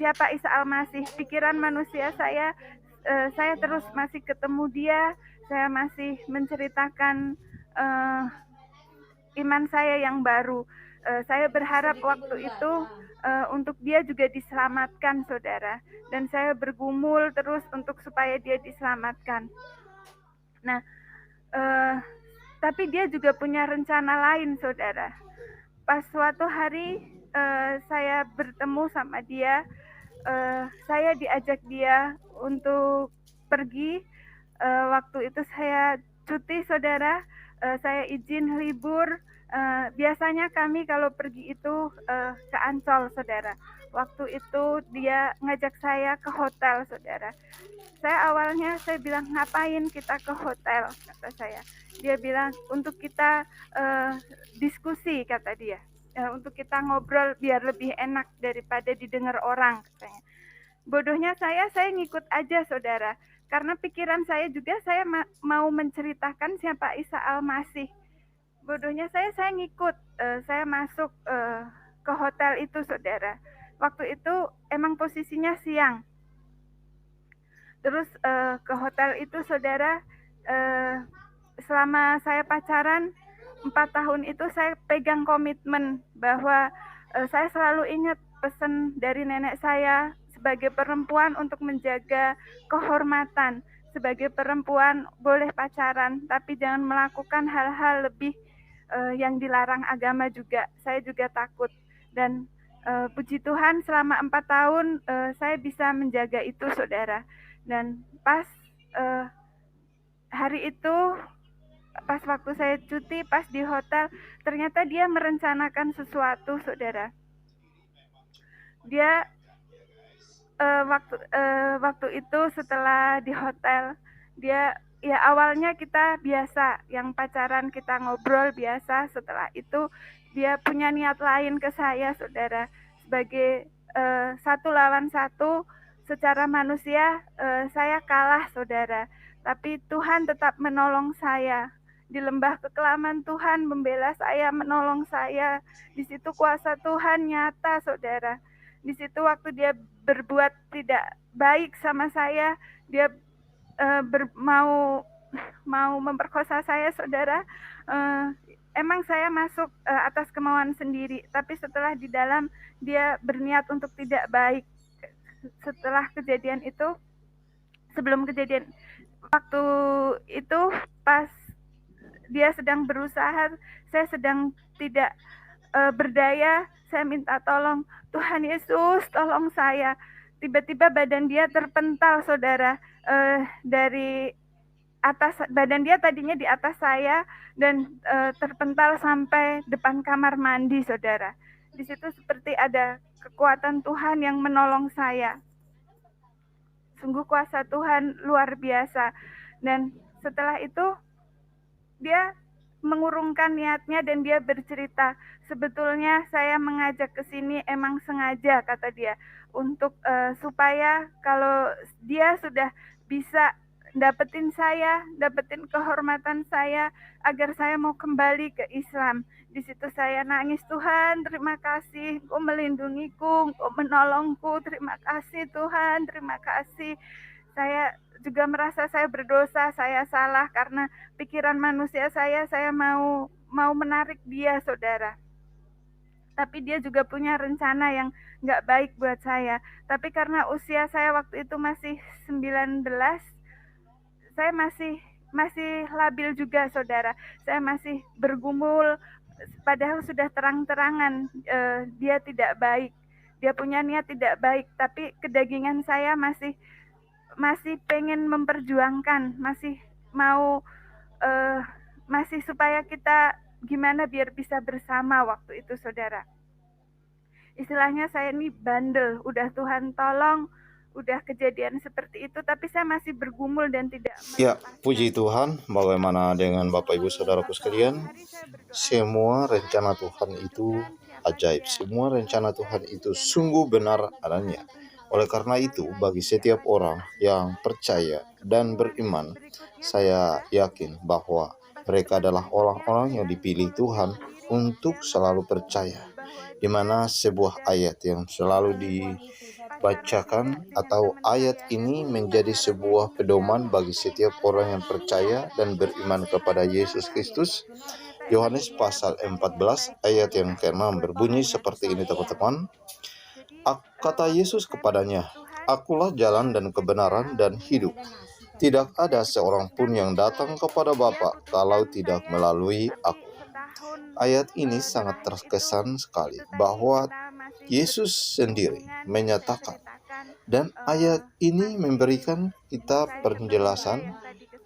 siapa Isa Al-Masih. Pikiran manusia saya terus masih ketemu dia, saya masih menceritakan iman saya yang baru. Saya berharap waktu itu untuk dia juga diselamatkan, saudara. Dan saya bergumul terus untuk supaya dia diselamatkan. Nah, tapi dia juga punya rencana lain, saudara. Pas suatu hari saya bertemu sama dia, saya diajak dia untuk pergi. Waktu itu saya cuti, saudara. Saya izin libur. Biasanya kami kalau pergi itu ke Ancol, saudara. Waktu itu dia ngajak saya ke hotel, saudara. Saya bilang, ngapain kita ke hotel, kata saya. Dia bilang untuk kita diskusi, kata dia. Untuk kita ngobrol biar lebih enak daripada didengar orang, katanya. Bodohnya saya ngikut aja, saudara. Karena pikiran saya juga saya mau menceritakan siapa Isa Al-Masih. Bodohnya saya ngikut. Saya masuk ke hotel itu, saudara. Waktu itu emang posisinya siang. Terus ke hotel itu, saudara, selama saya pacaran 4 tahun itu saya pegang komitmen bahwa saya selalu ingat pesan dari nenek saya sebagai perempuan untuk menjaga kehormatan. Sebagai perempuan boleh pacaran, tapi jangan melakukan hal-hal lebih yang dilarang agama juga. Saya juga takut. Dan puji Tuhan selama 4 tahun saya bisa menjaga itu, saudara. Dan pas hari itu, pas waktu saya cuti, pas di hotel, ternyata dia merencanakan sesuatu, saudara. Dia waktu itu setelah di hotel, dia ya awalnya kita biasa, yang pacaran kita ngobrol biasa. Setelah itu dia punya niat lain ke saya, saudara. Sebagai 1 lawan 1, secara manusia saya kalah, saudara. Tapi Tuhan tetap menolong saya. Di lembah kekelaman Tuhan membela saya, menolong saya. Di situ kuasa Tuhan nyata, saudara. Di situ waktu dia berbuat tidak baik sama saya, dia mau memperkosa saya, saudara. Emang saya masuk atas kemauan sendiri, tapi setelah di dalam dia berniat untuk tidak baik. Setelah kejadian itu, sebelum kejadian waktu itu, pas dia sedang berusaha, saya sedang tidak berdaya, saya minta tolong, Tuhan Yesus tolong saya. Tiba-tiba badan dia terpental, saudara, dari atas. Badan dia tadinya di atas saya dan terpental sampai depan kamar mandi, saudara. Di situ seperti ada kekuatan Tuhan yang menolong saya. Sungguh kuasa Tuhan luar biasa. Dan setelah itu dia mengurungkan niatnya dan dia bercerita, sebetulnya saya mengajak ke sini emang sengaja, kata dia, untuk supaya kalau dia sudah bisa dapetin saya, dapetin kehormatan saya, agar saya mau kembali ke Islam. Di situ saya nangis, Tuhan terima kasih, Engkau melindungiku, Engkau menolongku, terima kasih Tuhan, terima kasih. Saya juga merasa saya berdosa, saya salah karena pikiran manusia saya mau menarik dia, saudara. Tapi dia juga punya rencana yang gak baik buat saya. Tapi karena usia saya waktu itu masih 19, saya masih labil juga, saudara. Saya masih bergumul, padahal sudah terang-terangan dia tidak baik. Dia punya niat tidak baik, tapi kedagingan saya masih pengen memperjuangkan, masih mau masih supaya kita gimana biar bisa bersama waktu itu, saudara. Istilahnya saya ini bandel, udah Tuhan tolong, udah kejadian seperti itu, tapi saya masih bergumul dan tidak Ya, melepaskan. puji Tuhan, bagaimana dengan Bapak Ibu Saudaraku sekalian? Semua rencana Tuhan itu ajaib, semua rencana Tuhan itu sungguh benar adanya. Oleh karena itu, bagi setiap orang yang percaya dan beriman, saya yakin bahwa mereka adalah orang-orang yang dipilih Tuhan untuk selalu percaya, di mana sebuah ayat yang selalu dibacakan atau ayat ini menjadi sebuah pedoman bagi setiap orang yang percaya dan beriman kepada Yesus Kristus, Yohanes pasal 14 ayat yang ke-6 berbunyi seperti ini teman-teman. Kata Yesus kepadanya, "Akulah jalan dan kebenaran dan hidup. Tidak ada seorang pun yang datang kepada Bapa kalau tidak melalui Aku." Ayat ini sangat terkesan sekali bahwa Yesus sendiri menyatakan, dan ayat ini memberikan kita penjelasan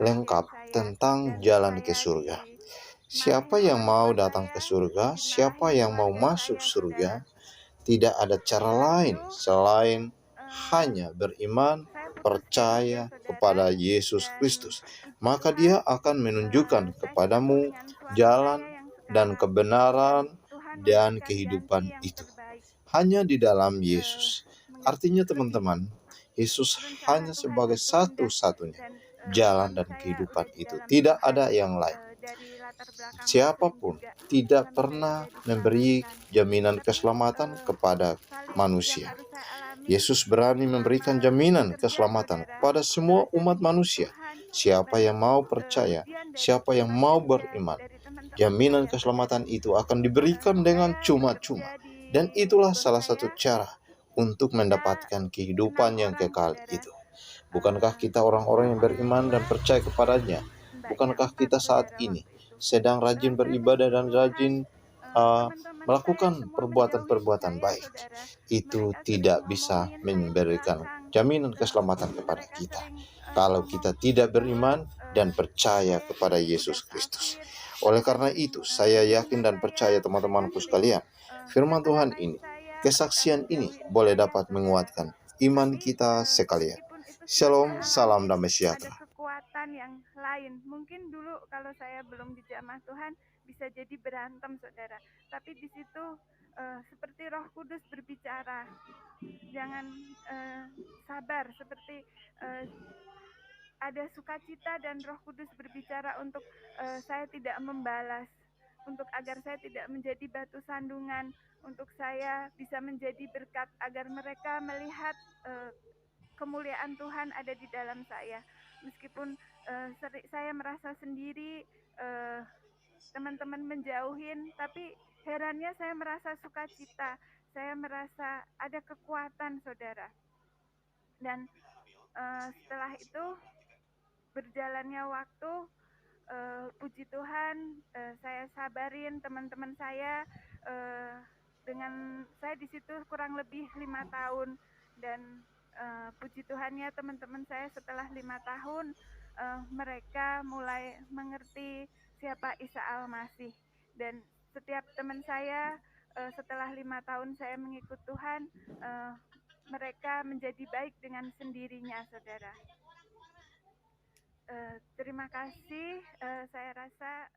lengkap tentang jalan ke surga. Siapa yang mau datang ke surga, siapa yang mau masuk surga, tidak ada cara lain selain hanya beriman, percaya kepada Yesus Kristus. Maka Dia akan menunjukkan kepadamu jalan dan kebenaran dan kehidupan itu. Hanya di dalam Yesus. Artinya teman-teman, Yesus hanya sebagai satu-satunya jalan dan kehidupan itu. Tidak ada yang lain. Siapapun tidak pernah memberi jaminan keselamatan kepada manusia. Yesus berani memberikan jaminan keselamatan kepada semua umat manusia. Siapa yang mau percaya, siapa yang mau beriman, jaminan keselamatan itu akan diberikan dengan cuma-cuma. Dan itulah salah satu cara untuk mendapatkan kehidupan yang kekal itu. Bukankah kita orang-orang yang beriman dan percaya kepadanya? Bukankah kita saat ini sedang rajin beribadah dan rajin melakukan perbuatan-perbuatan baik? Itu tidak bisa memberikan jaminan keselamatan kepada kita kalau kita tidak beriman dan percaya kepada Yesus Kristus. Oleh karena itu, saya yakin dan percaya teman-temanku sekalian, firman Tuhan ini, kesaksian ini boleh dapat menguatkan iman kita sekalian. Shalom, salam damai sejahtera. Kekuatan yang lain. Mungkin dulu kalau saya belum dijamah Tuhan bisa jadi berantem, saudara. Tapi di situ seperti Roh Kudus berbicara. Jangan sabar, seperti ada sukacita dan Roh Kudus berbicara untuk saya tidak membalas, untuk agar saya tidak menjadi batu sandungan, untuk saya bisa menjadi berkat agar mereka melihat kemuliaan Tuhan ada di dalam saya. Meskipun saya merasa sendiri, teman-teman menjauhin, tapi herannya saya merasa sukacita, saya merasa ada kekuatan, saudara. Dan setelah itu berjalannya waktu, puji Tuhan, saya sabarin teman-teman saya, dengan saya di situ kurang lebih 5 tahun, dan puji Tuhannya teman-teman saya setelah 5 tahun mereka mulai mengerti siapa Isa Al-Masih. Dan setiap teman saya setelah 5 tahun saya mengikut Tuhan, mereka menjadi baik dengan sendirinya, saudara. Terima kasih. Saya rasa